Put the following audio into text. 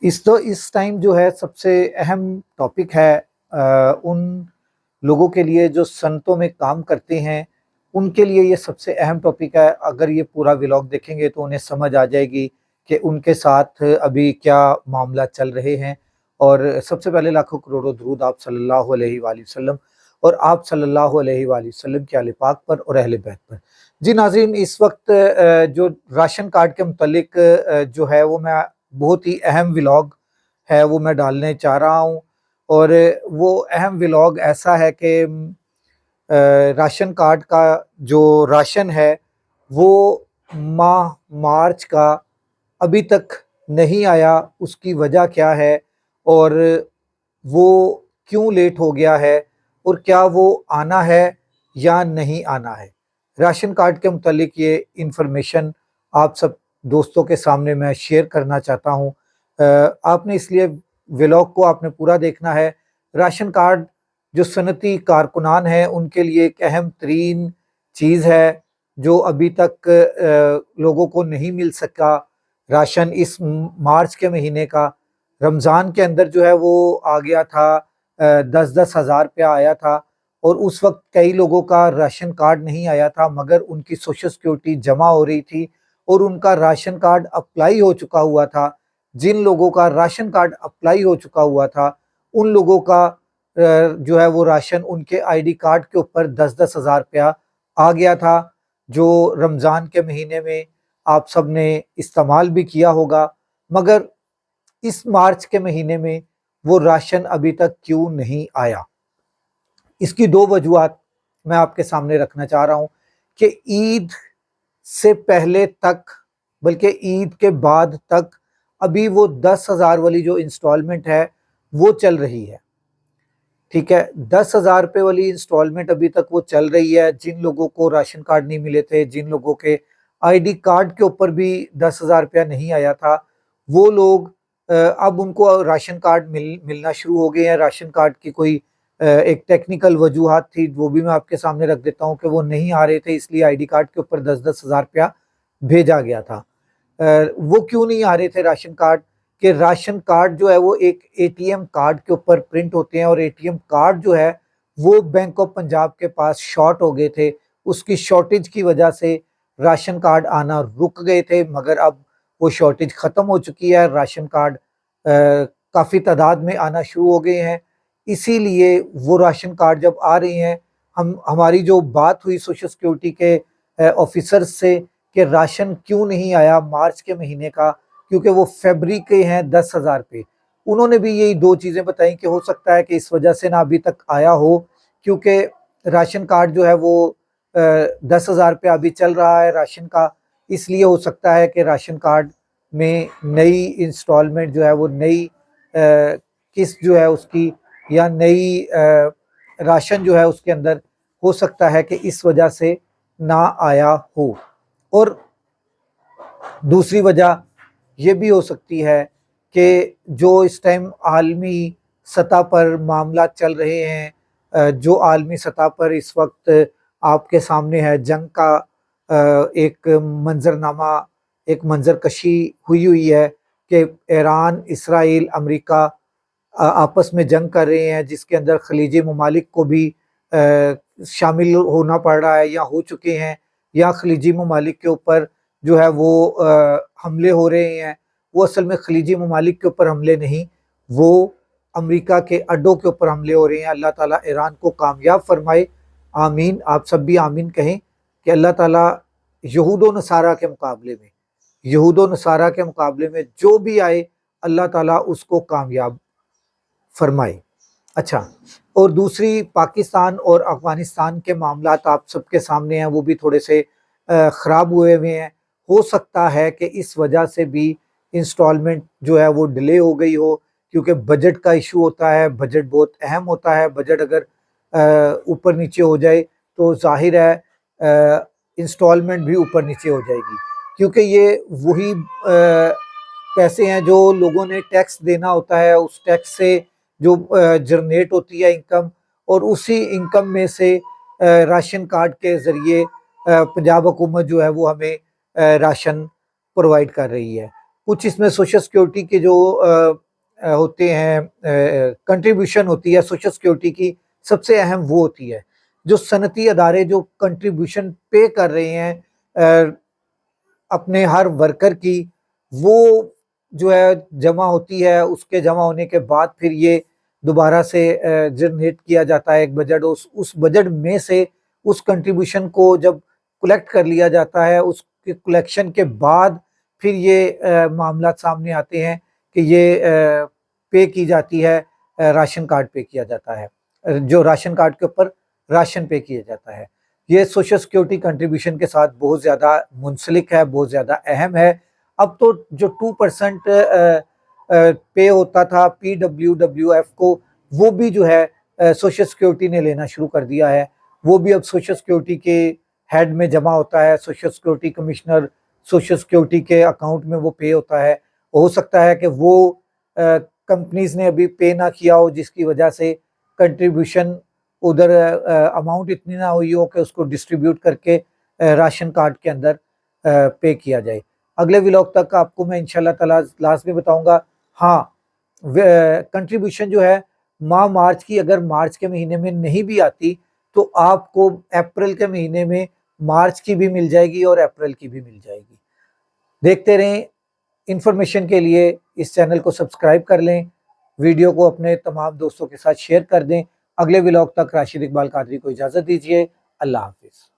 اس time جو ہے سب سے اہم ٹاپک ہے ان لوگوں کے لیے جو صنعتوں میں کام کرتے ہیں، ان کے لیے یہ سب سے اہم ٹاپک ہے۔ اگر یہ پورا ولاگ دیکھیں گے تو انہیں سمجھ آ جائے گی کہ ان کے ساتھ ابھی کیا معاملات چل رہے ہیں۔ اور سب سے پہلے لاکھوں کروڑوں درود آپ صلی اللہ علیہ وآلہ وسلم اور آپ صلی اللہ علیہ وآلہ وسلم کے آل پاک پر اور اہل بیت پر۔ جی ناظرین، اس وقت جو راشن کارڈ کے متعلق جو ہے وہ میں بہت ہی اہم ولاگ ہے وہ میں ڈالنے چاہ رہا ہوں۔ اور وہ اہم ولاگ ایسا ہے کہ راشن کارڈ کا جو راشن ہے وہ ماہ مارچ کا ابھی تک نہیں آیا، اس کی وجہ کیا ہے اور وہ کیوں لیٹ ہو گیا ہے اور کیا وہ آنا ہے یا نہیں آنا ہے۔ راشن کارڈ کے متعلق یہ انفارمیشن آپ سب دوستوں کے سامنے میں شیئر کرنا چاہتا ہوں۔ آپ نے اس لیے ولاگ کو آپ نے پورا دیکھنا ہے۔ راشن کارڈ جو صنعتی کارکنان ہیں ان کے لیے ایک اہم ترین چیز ہے جو ابھی تک لوگوں کو نہیں مل سکا۔ راشن اس مارچ کے مہینے کا رمضان کے اندر جو ہے وہ آ گیا تھا، 10,000 روپیہ آیا تھا، اور اس وقت کئی لوگوں کا راشن کارڈ نہیں آیا تھا مگر ان کی سوشل سیکیورٹی جمع ہو رہی تھی اور ان کا راشن کارڈ اپلائی ہو چکا ہوا تھا۔ جن لوگوں کا راشن کارڈ اپلائی ہو چکا ہوا تھا ان لوگوں کا جو ہے وہ راشن ان کے آئی ڈی کارڈ کے اوپر 10,000 روپیہ آ گیا تھا، جو رمضان کے مہینے میں آپ سب نے استعمال بھی کیا ہوگا۔ مگر اس مارچ کے مہینے میں وہ راشن ابھی تک کیوں نہیں آیا؟ اس کی دو وجوہات میں آپ کے سامنے رکھنا چاہ رہا ہوں کہ عید سے پہلے تک بلکہ عید کے بعد تک ابھی وہ 10,000 والی جو انسٹالمنٹ ہے وہ چل رہی ہے۔ ٹھیک ہے، 10,000 روپے والی انسٹالمنٹ ابھی تک وہ چل رہی ہے۔ جن لوگوں کو راشن کارڈ نہیں ملے تھے، جن لوگوں کے آئی ڈی کارڈ کے اوپر بھی 10,000 روپیہ نہیں آیا تھا، وہ لوگ اب ان کو راشن کارڈ ملنا شروع ہو گئے ہیں۔ راشن کارڈ کی کوئی ایک ٹیکنیکل وجوہات تھی، وہ بھی میں آپ کے سامنے رکھ دیتا ہوں کہ وہ نہیں آ رہے تھے، اس لیے آئی ڈی کارڈ کے اوپر 10,000 روپیہ بھیجا گیا تھا۔ وہ کیوں نہیں آ رہے تھے راشن کارڈ؟ کہ راشن کارڈ جو ہے وہ ایک اے ٹی ایم کارڈ کے اوپر پرنٹ ہوتے ہیں، اور اے ٹی ایم کارڈ جو ہے وہ بینک آف پنجاب کے پاس شارٹ ہو گئے تھے۔ اس کی شارٹیج کی وجہ سے راشن کارڈ آنا رک گئے تھے، مگر اب وہ شارٹیج ختم ہو چکی ہے، راشن کارڈ کافی تعداد میں آنا شروع ہو گئے ہیں۔ اسی لیے وہ راشن کارڈ جب آ رہے ہیں، ہماری جو بات ہوئی سوشل سیکیورٹی کے آفیسر سے کہ راشن کیوں نہیں آیا مارچ کے مہینے کا، کیونکہ وہ فیبری کے ہیں 10,000 پہ، انہوں نے بھی یہی دو چیزیں بتائیں کہ ہو سکتا ہے کہ اس وجہ سے نہ ابھی تک آیا ہو، کیونکہ راشن کارڈ جو ہے وہ 10,000 پہ ابھی چل رہا ہے راشن کا، اس لیے ہو سکتا ہے کہ راشن کارڈ میں نئی انسٹالمنٹ جو ہے وہ نئی قسط جو ہے اس کی یا نئی راشن جو ہے اس کے اندر ہو سکتا ہے کہ اس وجہ سے نہ آیا ہو۔ اور دوسری وجہ یہ بھی ہو سکتی ہے کہ جو اس ٹائم عالمی سطح پر معاملات چل رہے ہیں، جو عالمی سطح پر اس وقت آپ کے سامنے ہے، جنگ کا ایک منظرنامہ، ایک منظر کشی ہوئی ہے کہ ایران، اسرائیل، امریکہ آپس میں جنگ کر رہے ہیں، جس کے اندر خلیجی ممالک کو بھی شامل ہونا پڑ رہا ہے یا ہو چکے ہیں، یا خلیجی ممالک کے اوپر جو ہے وہ حملے ہو رہے ہیں۔ وہ اصل میں خلیجی ممالک کے اوپر حملے نہیں، وہ امریکہ کے اڈوں کے اوپر حملے ہو رہے ہیں۔ اللہ تعالیٰ ایران کو کامیاب فرمائے، آمین۔ آپ سب بھی آمین کہیں کہ اللہ تعالیٰ یہود و نصارہ کے مقابلے میں جو بھی آئے اللہ تعالیٰ اس کو کامیاب فرمائے۔ اچھا، اور دوسری پاکستان اور افغانستان کے معاملات آپ سب کے سامنے ہیں، وہ بھی تھوڑے سے خراب ہوئے ہیں۔ ہو سکتا ہے کہ اس وجہ سے بھی انسٹالمنٹ جو ہے وہ ڈیلے ہو گئی ہو، کیونکہ بجٹ کا ایشو ہوتا ہے، بجٹ بہت اہم ہوتا ہے۔ بجٹ اگر اوپر نیچے ہو جائے تو ظاہر ہے انسٹالمنٹ بھی اوپر نیچے ہو جائے گی، کیونکہ یہ وہی پیسے ہیں جو لوگوں نے ٹیکس دینا ہوتا ہے، اس ٹیکس سے جو جنریٹ ہوتی ہے انکم، اور اسی انکم میں سے راشن کارڈ کے ذریعے پنجاب حکومت جو ہے وہ ہمیں راشن پرووائڈ کر رہی ہے۔ کچھ اس میں سوشل سیکیورٹی کے جو ہوتے ہیں کنٹریبیوشن ہوتی ہے سوشل سیکیورٹی کی، سب سے اہم وہ ہوتی ہے جو صنعتی ادارے جو کنٹریبیوشن پے کر رہے ہیں اپنے ہر ورکر کی، وہ جو ہے جمع ہوتی ہے، اس کے جمع ہونے کے بعد پھر یہ دوبارہ سے جنریٹ کیا جاتا ہے ایک بجٹ، اس بجٹ میں سے اس کنٹریبیوشن کو جب کلیکٹ کر لیا جاتا ہے، اس کے کلیکشن کے بعد پھر یہ معاملات سامنے آتے ہیں کہ یہ پے کی جاتی ہے، راشن کارڈ پے کیا جاتا ہے، جو راشن کارڈ کے اوپر راشن پے کیا جاتا ہے۔ یہ سوشل سیکیورٹی کنٹریبیوشن کے ساتھ بہت زیادہ منسلک ہے، بہت زیادہ اہم ہے۔ اب تو جو 2% پے ہوتا تھا PWWF کو، وہ بھی جو ہے سوشل سیکیورٹی نے لینا شروع کر دیا ہے، وہ بھی اب سوشل سیکیورٹی کے ہیڈ میں جمع ہوتا ہے، social security commissioner social security کے اکاؤنٹ میں وہ پے ہوتا ہے۔ ہو سکتا ہے کہ وہ کمپنیز نے ابھی پے نہ کیا ہو، جس کی وجہ سے کنٹریبیوشن ادھر اماؤنٹ اتنی نہ ہوئی ہو کہ اس کو ڈسٹریبیوٹ کر کے راشن کارڈ کے اندر پے کیا جائے۔ اگلے ولاگ تک آپ کو میں انشاءاللہ تعالیٰ لازمی بتاؤں گا۔ ہاں، کنٹریبیوشن جو ہے ماہ مارچ کی اگر مارچ کے مہینے میں نہیں بھی آتی تو آپ کو اپریل کے مہینے میں مارچ کی بھی مل جائے گی اور اپریل کی بھی مل جائے گی۔ دیکھتے رہیں، انفارمیشن کے لیے اس چینل کو سبسکرائب کر لیں، ویڈیو کو اپنے تمام دوستوں کے ساتھ شیئر کر دیں۔ اگلے ولاگ تک راشد اقبال قادری کو اجازت دیجیے۔ اللہ حافظ۔